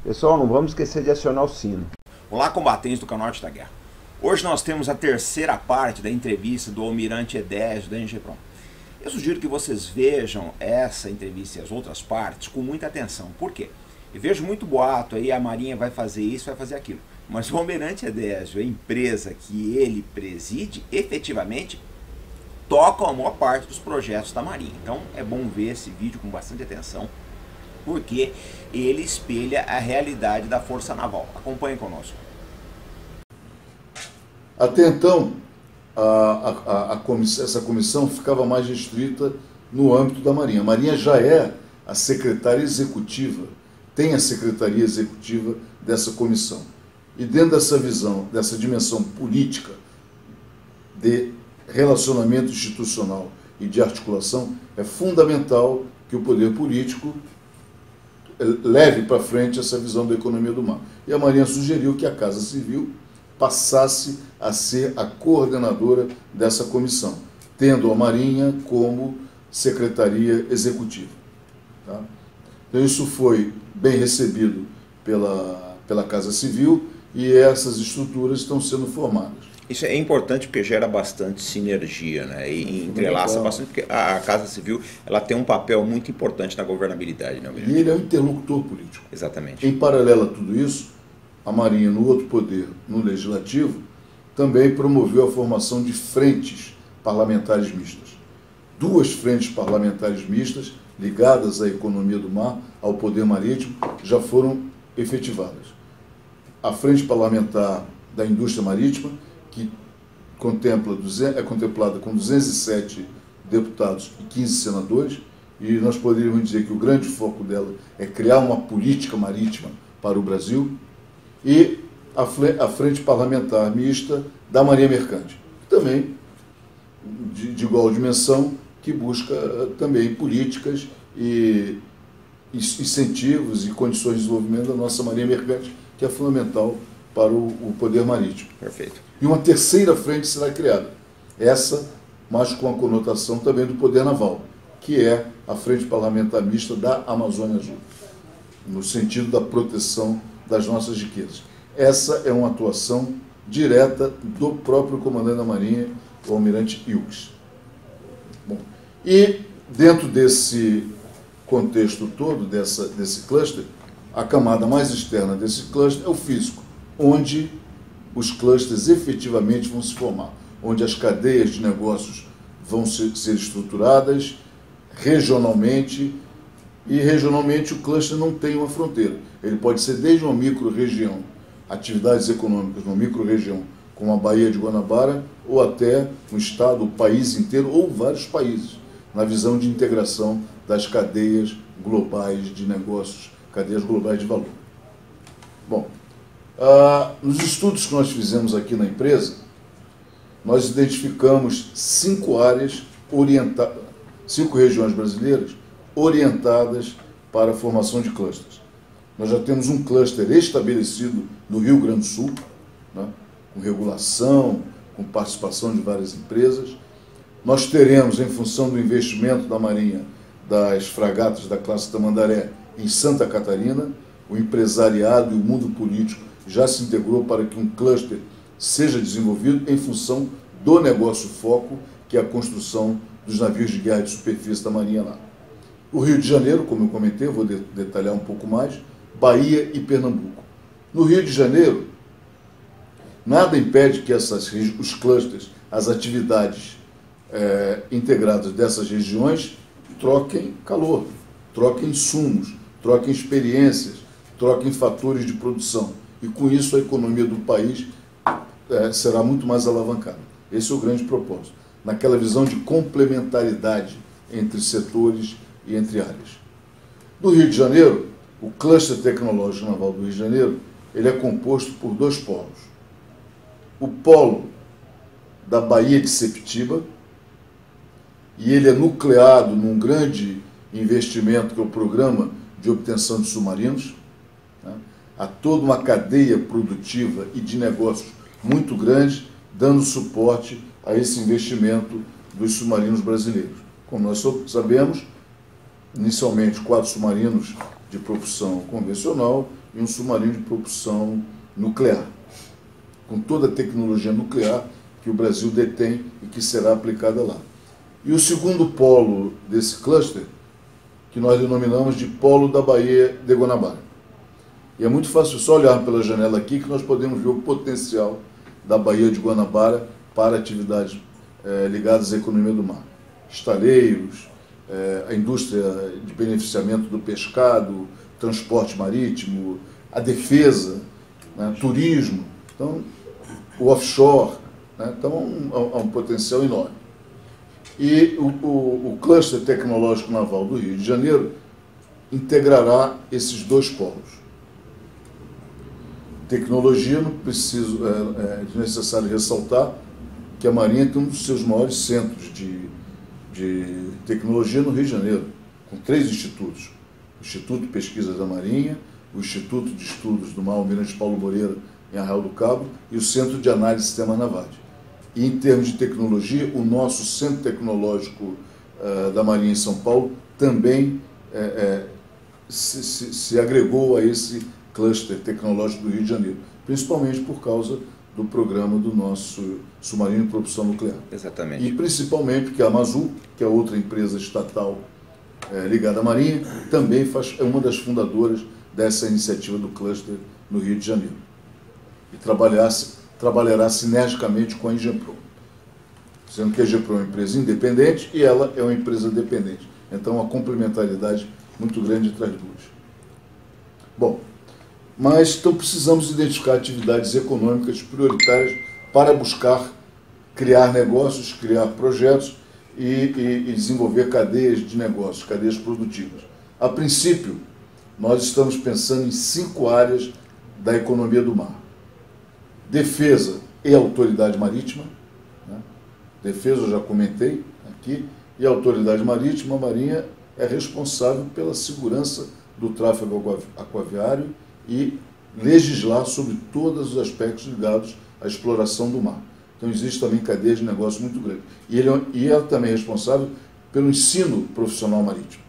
Pessoal, não vamos esquecer de acionar o sino. Olá, combatentes do Canal Arte da Guerra. Hoje nós temos a terceira parte da entrevista do Almirante Edésio da Engeprom. Eu sugiro que vocês vejam essa entrevista e as outras partes com muita atenção. Por quê? Eu vejo muito boato aí, a Marinha vai fazer isso, vai fazer aquilo. Mas o Almirante Edésio, a empresa que ele preside, efetivamente toca a maior parte dos projetos da Marinha. Então é bom ver esse vídeo com bastante atenção, porque ele espelha a realidade da Força Naval. Acompanhe conosco. Até então, essa comissão ficava mais restrita no âmbito da Marinha. A Marinha já é a secretária executiva, tem a secretaria executiva dessa comissão. E dentro dessa visão, dessa dimensão política, de relacionamento institucional e de articulação, é fundamental que o poder político leve para frente essa visão da economia do mar. E a Marinha sugeriu que a Casa Civil passasse a ser a coordenadora dessa comissão, tendo a Marinha como secretaria executiva. Tá? Então isso foi bem recebido pela Casa Civil e essas estruturas estão sendo formadas. Isso é importante porque gera bastante sinergia, né? E entrelaça bastante, porque a Casa Civil ela tem um papel muito importante na governabilidade, né? E ele é um interlocutor político. Exatamente. Em paralelo a tudo isso, a Marinha, no outro poder, no Legislativo, também promoveu a formação de frentes parlamentares mistas. 2 frentes parlamentares mistas, ligadas à economia do mar, ao poder marítimo, já foram efetivadas. A Frente Parlamentar da Indústria Marítima, que é contemplada com 207 deputados e 15 senadores, e nós poderíamos dizer que o grande foco dela é criar uma política marítima para o Brasil, e a Frente Parlamentar Mista da Marinha Mercante, também de igual dimensão, que busca também políticas e incentivos e condições de desenvolvimento da nossa Marinha Mercante, que é fundamental para o poder marítimo. Perfeito. E uma terceira frente será criada, essa, mas com a conotação também do poder naval, que é a Frente Parlamentar Mista da Amazônia Azul, no sentido da proteção das nossas riquezas. Essa é uma atuação direta do próprio comandante da Marinha, o Almirante Ilques. Bom, e dentro desse contexto todo, desse cluster, a camada mais externa desse cluster é o físico, onde os clusters efetivamente vão se formar, onde as cadeias de negócios vão ser estruturadas regionalmente, e regionalmente o cluster não tem uma fronteira. Ele pode ser desde uma micro-região, atividades econômicas numa micro-região, como a Baía de Guanabara, ou até um estado, o país inteiro, ou vários países, na visão de integração das cadeias globais de negócios, cadeias globais de valor. Bom, nos estudos que nós fizemos aqui na empresa, nós identificamos 5 áreas orientadas, 5 regiões brasileiras orientadas para a formação de clusters. Nós já temos um cluster estabelecido no Rio Grande do Sul, né, com regulação, com participação de várias empresas. Nós teremos, em função do investimento da Marinha, das fragatas da classe Tamandaré em Santa Catarina, o empresariado e o mundo político já se integrou para que um cluster seja desenvolvido em função do negócio foco, que é a construção dos navios de guerra de superfície da Marinha lá. O Rio de Janeiro, como eu comentei, eu vou detalhar um pouco mais, Bahia e Pernambuco. No Rio de Janeiro, nada impede que os clusters, as atividades integradas dessas regiões, troquem calor, troquem insumos, troquem experiências, troquem fatores de produção. E com isso a economia do país será muito mais alavancada. Esse é o grande propósito, naquela visão de complementaridade entre setores e entre áreas. No Rio de Janeiro, o cluster tecnológico naval do Rio de Janeiro, ele é composto por 2 polos. O polo da Baía de Septiba, e ele é nucleado num grande investimento que é o Programa de Obtenção de Submarinos. Né? Há toda uma cadeia produtiva e de negócios muito grande, dando suporte a esse investimento dos submarinos brasileiros. Como nós sabemos, inicialmente 4 submarinos de propulsão convencional e um submarino de propulsão nuclear, com toda a tecnologia nuclear que o Brasil detém e que será aplicada lá. E o segundo polo desse cluster, que nós denominamos de Polo da Baía de Guanabara. E é muito fácil só olhar pela janela aqui que nós podemos ver o potencial da Baía de Guanabara para atividades ligadas à economia do mar. Estaleiros, a indústria de beneficiamento do pescado, transporte marítimo, a defesa, né, turismo, então, o offshore, né, então há um potencial enorme. E o cluster tecnológico naval do Rio de Janeiro integrará esses dois polos. Tecnologia, não preciso, é necessário ressaltar que a Marinha tem um dos seus maiores centros de tecnologia no Rio de Janeiro, com 3 institutos. O Instituto de Pesquisas da Marinha, o Instituto de Estudos do Mar Almirante Paulo Moreira, em Arraial do Cabo, e o Centro de Análise do Sistema Navade. E em termos de tecnologia, o nosso Centro Tecnológico da Marinha em São Paulo também se agregou a esse cluster tecnológico do Rio de Janeiro, principalmente por causa do programa do nosso submarino de propulsão nuclear. Exatamente. E principalmente porque a Amazul, que é outra empresa estatal ligada à Marinha, também é uma das fundadoras dessa iniciativa do cluster no Rio de Janeiro. E trabalhará sinergicamente com a Engepro, sendo que a Engepro é uma empresa independente e ela é uma empresa dependente. Então, uma complementaridade muito grande entre as duas. Bom, mas então precisamos identificar atividades econômicas prioritárias para buscar criar negócios, criar projetos e desenvolver cadeias de negócios, cadeias produtivas. A princípio, nós estamos pensando em 5 áreas da economia do mar. Defesa e autoridade marítima, né? Defesa eu já comentei aqui, e a autoridade marítima, a Marinha, é responsável pela segurança do tráfego aquaviário e legislar sobre todos os aspectos ligados à exploração do mar. Então existe também cadeia de negócio muito grande. E ela também é responsável pelo ensino profissional marítimo,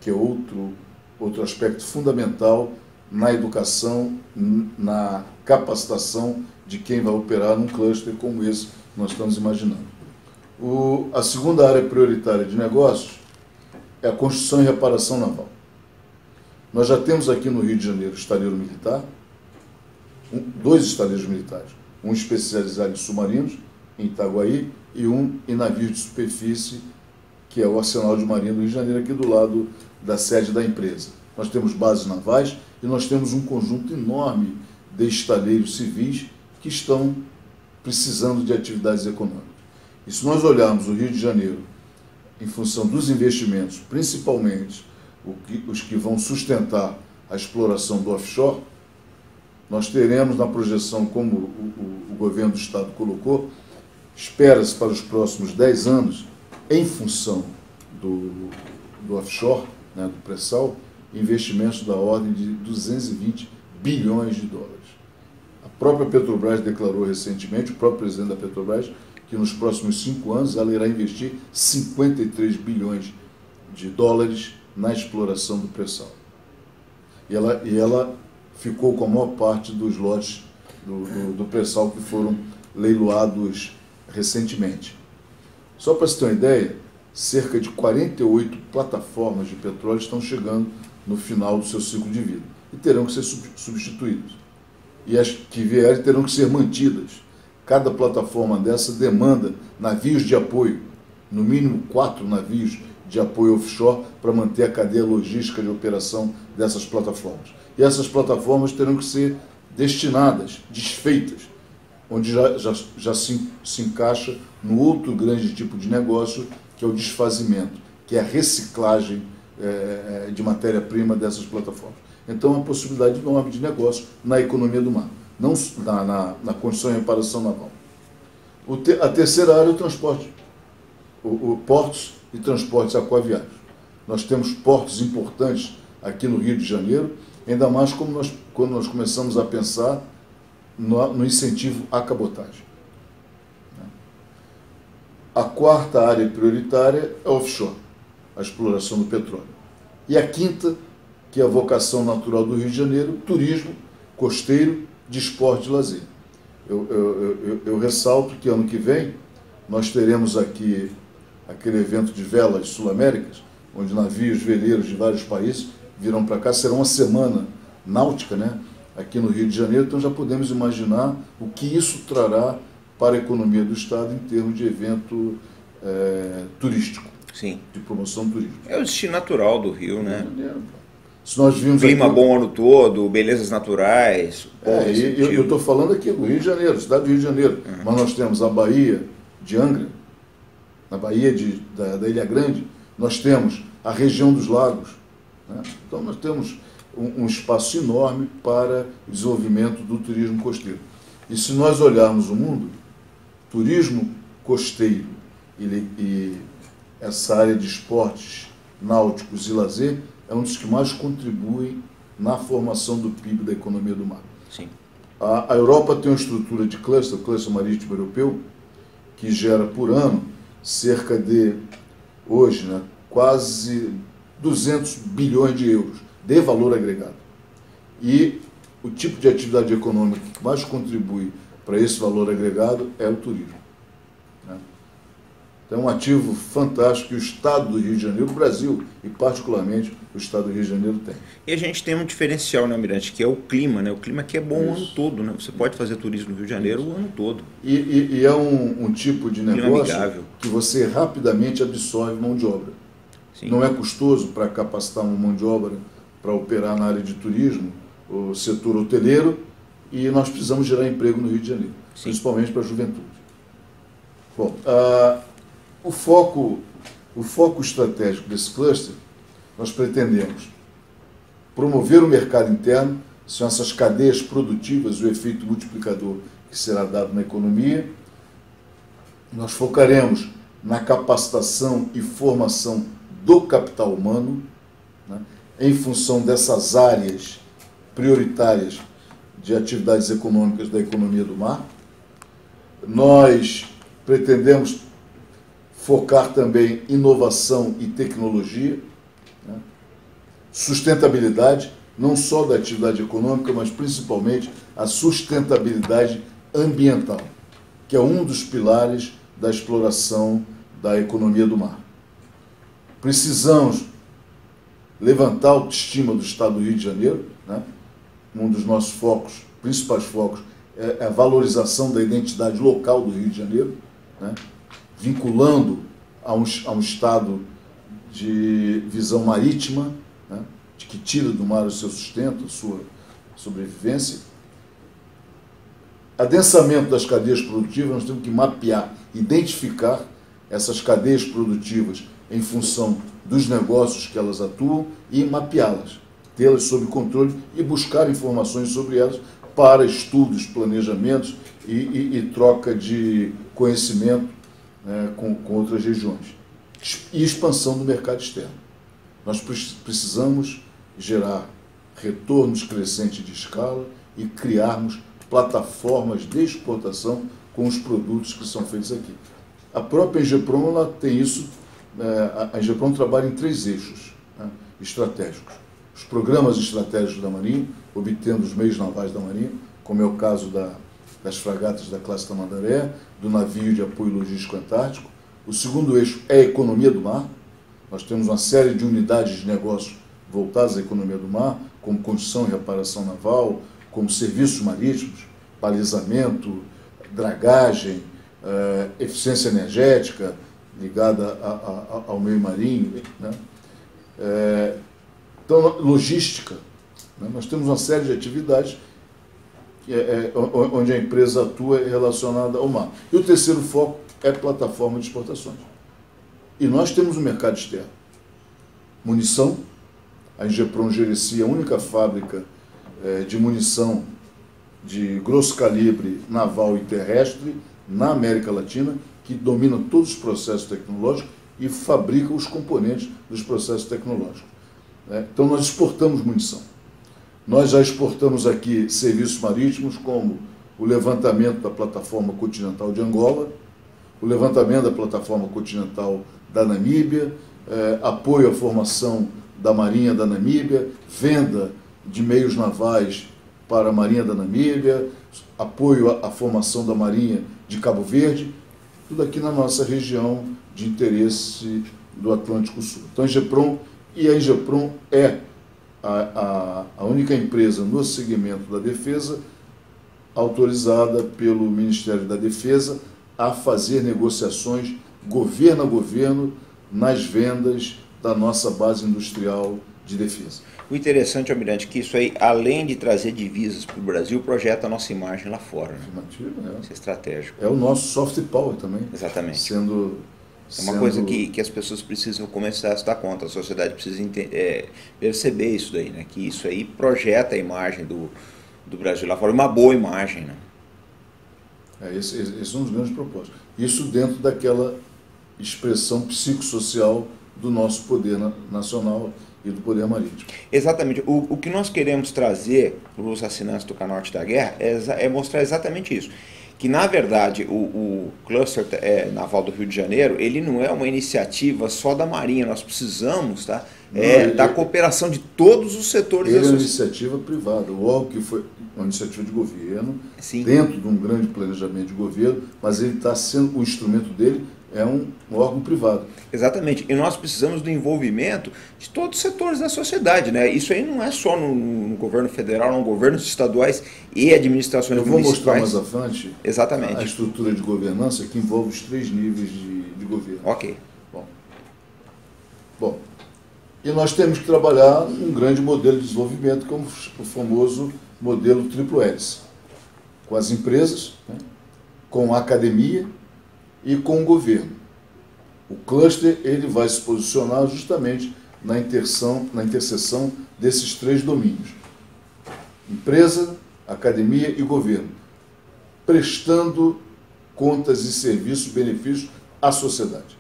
que é outro aspecto fundamental na educação, na capacitação de quem vai operar num cluster como esse que nós estamos imaginando. A segunda área prioritária de negócios é a construção e reparação naval. Nós já temos aqui no Rio de Janeiro estaleiro militar, 2 estaleiros militares, um especializado em submarinos, em Itaguaí, e um em navios de superfície, que é o Arsenal de Marinha do Rio de Janeiro, aqui do lado da sede da empresa. Nós temos bases navais e nós temos um conjunto enorme de estaleiros civis que estão precisando de atividades econômicas. E se nós olharmos o Rio de Janeiro em função dos investimentos, principalmente os que vão sustentar a exploração do offshore, nós teremos na projeção, como o governo do Estado colocou, espera-se para os próximos 10 anos, em função do offshore, né, do pré-sal, investimentos da ordem de 220 bilhões de dólares. A própria Petrobras declarou recentemente, o próprio presidente da Petrobras, que nos próximos 5 anos ela irá investir 53 bilhões de dólares na exploração do pré-sal. E ela ficou com a maior parte dos lotes do pré-sal que foram leiloados recentemente. Só para se ter uma ideia, cerca de 48 plataformas de petróleo estão chegando no final do seu ciclo de vida e terão que ser substituídas. E as que vierem terão que ser mantidas. Cada plataforma dessa demanda navios de apoio, no mínimo 4 navios de apoio offshore para manter a cadeia logística de operação dessas plataformas. E essas plataformas terão que ser destinadas, desfeitas, onde já se encaixa no outro grande tipo de negócio, que é o desfazimento, que é a reciclagem de matéria-prima dessas plataformas. Então, é uma possibilidade enorme de negócio na economia do mar, não na construção e reparação naval. A terceira área é o transporte, portos e transportes aquaviários. Nós temos portos importantes aqui no Rio de Janeiro, ainda mais quando nós começamos a pensar no incentivo à cabotagem. A quarta área prioritária é offshore, a exploração do petróleo. E a quinta que é a vocação natural do Rio de Janeiro, turismo costeiro, de esporte e lazer. Eu ressalto que ano que vem nós teremos aqui aquele evento de velas sul-américas, onde navios, veleiros de vários países virão para cá, será uma semana náutica, né, aqui no Rio de Janeiro, então já podemos imaginar o que isso trará para a economia do Estado em termos de evento turístico. Sim. De promoção turística. É o destino natural do Rio, né? Se nós vimos clima aqui, bom o ano todo, belezas naturais. Eu estou falando aqui do Rio de Janeiro, cidade do Rio de Janeiro, mas nós temos a Baía de Angra, na Baía da Ilha Grande, nós temos a região dos lagos, né? Então nós temos um espaço enorme para o desenvolvimento do turismo costeiro. E se nós olharmos o mundo, turismo costeiro e essa área de esportes náuticos e lazer é um dos que mais contribuem na formação do PIB da economia do mar. Sim. A Europa tem uma estrutura de cluster, o cluster marítimo europeu, que gera por ano cerca de, hoje, né, quase 200 bilhões de euros de valor agregado. E o tipo de atividade econômica que mais contribui para esse valor agregado é o turismo. É um ativo fantástico que o Estado do Rio de Janeiro, o Brasil, e particularmente o Estado do Rio de Janeiro tem. E a gente tem um diferencial, né, Almirante, que é o clima, né? O clima aqui é bom o ano todo, né? Você pode fazer turismo no Rio de Janeiro o ano todo. E é um tipo de negócio que você rapidamente absorve mão de obra. Sim. Não é custoso para capacitar uma mão de obra para operar na área de turismo, o setor hoteleiro, e nós precisamos gerar emprego no Rio de Janeiro, sim, principalmente para a juventude. Bom, o foco estratégico desse cluster, nós pretendemos promover o mercado interno, são essas cadeias produtivas, o efeito multiplicador que será dado na economia. Nós focaremos na capacitação e formação do capital humano, né, em função dessas áreas prioritárias de atividades econômicas da economia do mar. Nós pretendemos focar também em inovação e tecnologia, né? Sustentabilidade, não só da atividade econômica, mas principalmente a sustentabilidade ambiental, que é um dos pilares da exploração da economia do mar. Precisamos levantar a autoestima do Estado do Rio de Janeiro, né? Um dos nossos focos, principais focos, é a valorização da identidade local do Rio de Janeiro, né? Vinculando a um estado de visão marítima, né, de que tira do mar o seu sustento, a sua sobrevivência. Adensamento das cadeias produtivas, nós temos que mapear, identificar essas cadeias produtivas em função dos negócios que elas atuam e mapeá-las, tê-las sob controle e buscar informações sobre elas para estudos, planejamentos e troca de conhecimento com outras regiões. E expansão do mercado externo. Nós precisamos gerar retornos crescentes de escala e criarmos plataformas de exportação com os produtos que são feitos aqui. A própria Engeprom, ela tem isso, a Engeprom trabalha em 3 eixos, né, estratégicos. Os programas estratégicos da Marinha, obtendo os meios navais da Marinha, como é o caso das fragatas da classe Tamandaré, do navio de apoio logístico antártico. O segundo eixo é a economia do mar. Nós temos uma série de unidades de negócios voltadas à economia do mar, como construção e reparação naval, como serviços marítimos, balizamento, dragagem, eficiência energética ligada ao meio marinho, né? Então, logística, né? Nós temos uma série de atividades onde a empresa atua relacionada ao mar. E o terceiro foco é plataforma de exportações. E nós temos um mercado externo. Munição, a Engeprom gerencia a única fábrica de munição de grosso calibre naval e terrestre na América Latina, que domina todos os processos tecnológicos e fabrica os componentes dos processos tecnológicos. Então nós exportamos munição. Nós já exportamos aqui serviços marítimos como o levantamento da plataforma continental de Angola, o levantamento da plataforma continental da Namíbia, apoio à formação da Marinha da Namíbia, venda de meios navais para a Marinha da Namíbia, apoio à formação da Marinha de Cabo Verde, tudo aqui na nossa região de interesse do Atlântico Sul. Então, a Ingeprom é a única empresa no segmento da defesa autorizada pelo Ministério da Defesa a fazer negociações governo a governo nas vendas da nossa base industrial de defesa. O interessante, Almirante, é que isso aí, além de trazer divisas para o Brasil, projeta a nossa imagem lá fora. Né? Isso é estratégico. É o nosso soft power também. Exatamente. É uma coisa que as pessoas precisam começar a se dar conta, a sociedade precisa perceber isso daí, né? Que isso aí projeta a imagem do Brasil lá fora, uma boa imagem. Né? Esse é um dos grandes propósitos. Isso dentro daquela expressão psicossocial do nosso poder nacional e do poder marítimo. Exatamente. O que nós queremos trazer para os assinantes do Canote da Guerra é mostrar exatamente isso. Que, na verdade, o Cluster Naval do Rio de Janeiro, ele não é uma iniciativa só da Marinha. Nós precisamos da cooperação de todos os setores. Ele é uma iniciativa privada. O órgão que foi uma iniciativa de governo, sim, dentro de um grande planejamento de governo, mas ele está sendo, o instrumento dele é um órgão privado. Exatamente. E nós precisamos do envolvimento de todos os setores da sociedade, né? Isso aí não é só no governo federal, não, governos estaduais e administrações municipais. Eu vou mostrar mais à frente exatamente a estrutura de governança que envolve os 3 níveis de governo. Ok. Bom, e nós temos que trabalhar um grande modelo de desenvolvimento, como o famoso modelo triplo hélice, com as empresas, né, com a academia e com o governo. O cluster ele vai se posicionar justamente na interseção desses 3 domínios: empresa, academia e governo, prestando contas e serviços, benefícios à sociedade.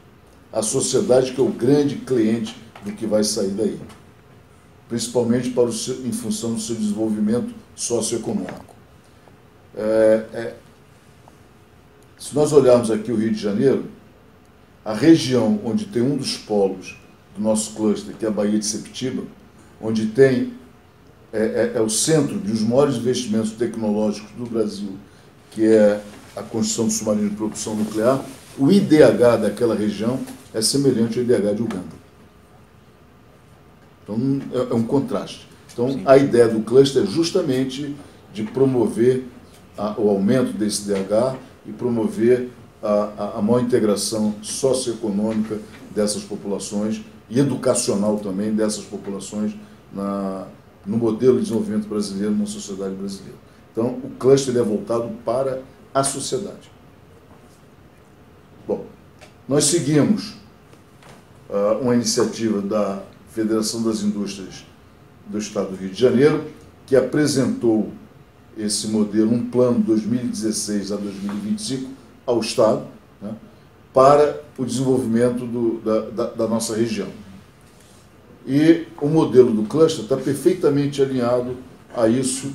A sociedade que é o grande cliente do que vai sair daí, principalmente em função do seu desenvolvimento socioeconômico. Se nós olharmos aqui o Rio de Janeiro, a região onde tem um dos polos do nosso cluster, que é a Baía de Sepetiba, onde tem o centro dos maiores investimentos tecnológicos do Brasil, que é a construção do submarino de propulsão nuclear, o IDH daquela região é semelhante ao IDH de Uganda. Então, é um contraste. Então, sim, a ideia do cluster é justamente de promover o aumento desse IDH e promover a maior integração socioeconômica dessas populações e educacional também dessas populações no modelo de desenvolvimento brasileiro, na sociedade brasileira. Então, o cluster é voltado para a sociedade. Bom, nós seguimos uma iniciativa da Federação das Indústrias do Estado do Rio de Janeiro, que apresentou esse modelo, um plano 2016 a 2025 ao Estado, né, para o desenvolvimento da nossa região. E o modelo do cluster está perfeitamente alinhado a isso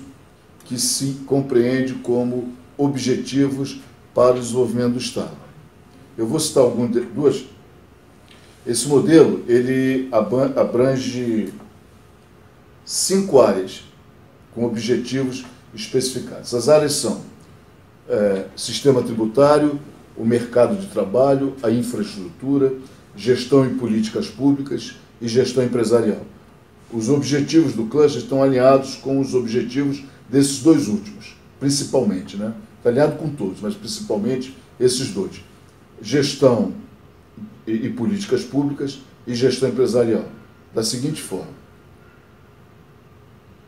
que se compreende como objetivos para o desenvolvimento do Estado. Eu vou citar duas. Esse modelo ele abrange 5 áreas com objetivos especificados. As áreas são sistema tributário, o mercado de trabalho, a infraestrutura, gestão e políticas públicas e gestão empresarial. Os objetivos do cluster estão alinhados com os objetivos desses 2 últimos, principalmente, né? Está alinhado com todos, mas principalmente esses 2. Gestão e políticas públicas e gestão empresarial. Da seguinte forma: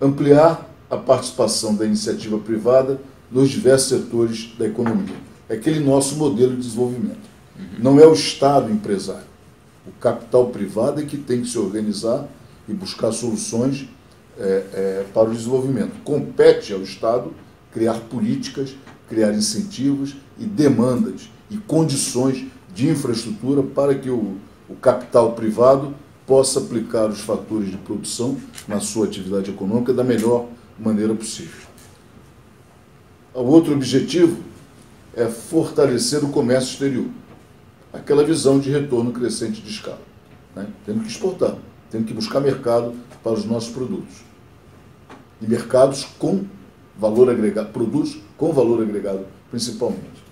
ampliar a participação da iniciativa privada nos diversos setores da economia. É aquele nosso modelo de desenvolvimento. Não é o Estado empresário. O capital privado é que tem que se organizar e buscar soluções para o desenvolvimento. Compete ao Estado criar políticas, criar incentivos e demandas e condições de infraestrutura para que o capital privado possa aplicar os fatores de produção na sua atividade econômica da melhor maneira possível. O outro objetivo é fortalecer o comércio exterior. Aquela visão de retorno crescente de escala, né? Temos que exportar. Temos que buscar mercado para os nossos produtos. E mercados com valor agregado, produtos com valor agregado, principalmente.